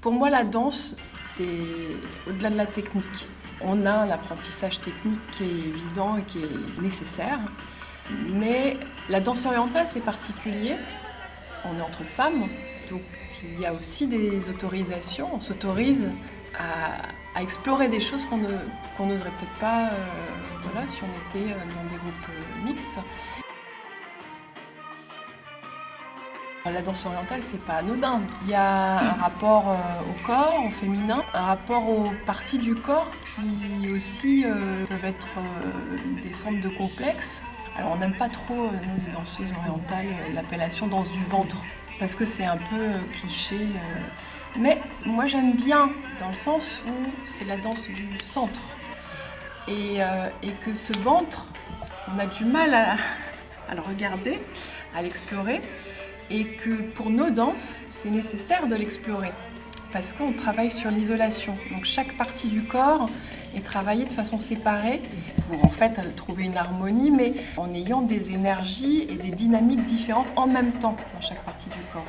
Pour moi, la danse, c'est au-delà de la technique. On a un apprentissage technique qui est évident et qui est nécessaire. Mais la danse orientale, c'est particulier. On est entre femmes, donc il y a aussi des autorisations. On s'autorise à explorer des choses qu'on n'oserait peut-être pas si on était dans des groupes mixtes. La danse orientale, c'est pas anodin. Il y a un rapport au corps, au féminin, un rapport aux parties du corps qui aussi peuvent être des centres de complexes. Alors on n'aime pas trop, nous les danseuses orientales, l'appellation danse du ventre, parce que c'est un peu cliché. Mais moi j'aime bien, dans le sens où c'est la danse du centre. Et que ce ventre, on a du mal à le regarder, à l'explorer. Et que pour nos danses, c'est nécessaire de l'explorer parce qu'on travaille sur l'isolation. Donc chaque partie du corps est travaillée de façon séparée pour en fait trouver une harmonie, mais en ayant des énergies et des dynamiques différentes en même temps dans chaque partie du corps.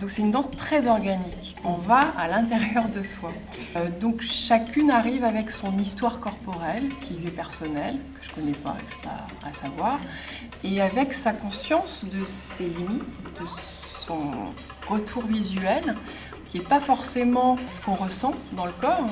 Donc c'est une danse très organique. On va à l'intérieur de soi. Donc chacune arrive avec son histoire corporelle, qui lui est personnelle, que je ne connais pas, que je n'ai pas à savoir, et avec sa conscience de ses limites, de son retour visuel, qui n'est pas forcément ce qu'on ressent dans le corps.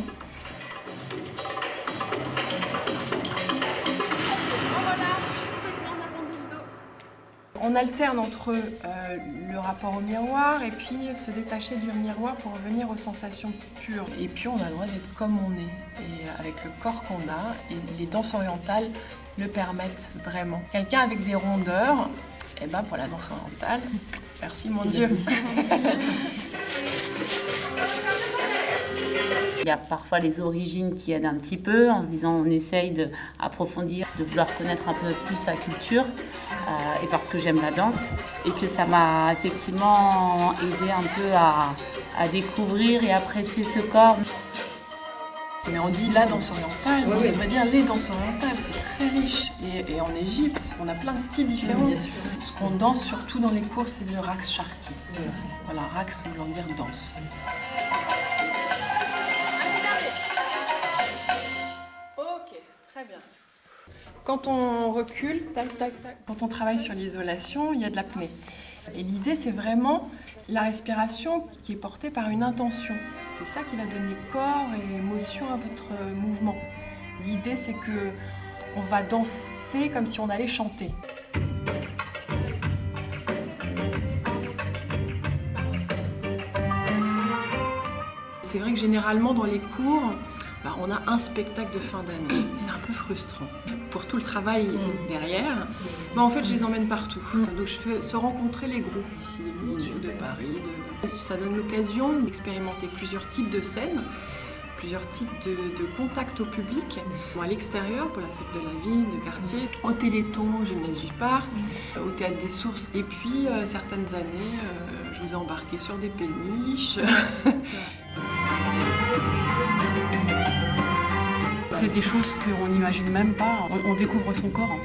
On alterne entre le rapport au miroir et puis se détacher du miroir pour revenir aux sensations pures. Et puis on a le droit d'être comme on est, et avec le corps qu'on a, et les danses orientales le permettent vraiment. Quelqu'un avec des rondeurs, et ben pour la danse orientale, merci mon Dieu. Il y a parfois les origines qui aident un petit peu, en se disant on essaye d'approfondir, de vouloir connaître un peu plus sa culture, et parce que j'aime la danse, et que ça m'a effectivement aidé un peu à découvrir et apprécier ce corps. Mais on dit la danse orientale, on devrait dire les danses orientales, c'est très riche. Et en Égypte, on a plein de styles différents. Ce qu'on danse surtout dans les cours, c'est le raqs sharqi. Voilà, raqs voulant dire danse. Ok, très bien. Quand on recule, tac, tac, tac, quand on travaille sur l'isolation, il y a de l'apnée. Et l'idée, c'est vraiment la respiration qui est portée par une intention. C'est ça qui va donner corps et émotion à votre mouvement. L'idée, c'est que on va danser comme si on allait chanter. C'est vrai que généralement, dans les cours, on a un spectacle de fin d'année. C'est un peu frustrant. Pour tout le travail derrière, en fait, je les emmène partout. Donc, je fais se rencontrer les groupes d'ici, de Paris. Ça donne l'occasion d'expérimenter plusieurs types de scènes, plusieurs types de contacts au public. À l'extérieur, pour la fête de la ville, de quartier, au Téléthon, au Gymnase du Parc, au Théâtre des Sources. Et puis, certaines années, je vous ai embarqué sur des péniches. On fait des choses qu'on n'imagine même pas. On découvre son corps.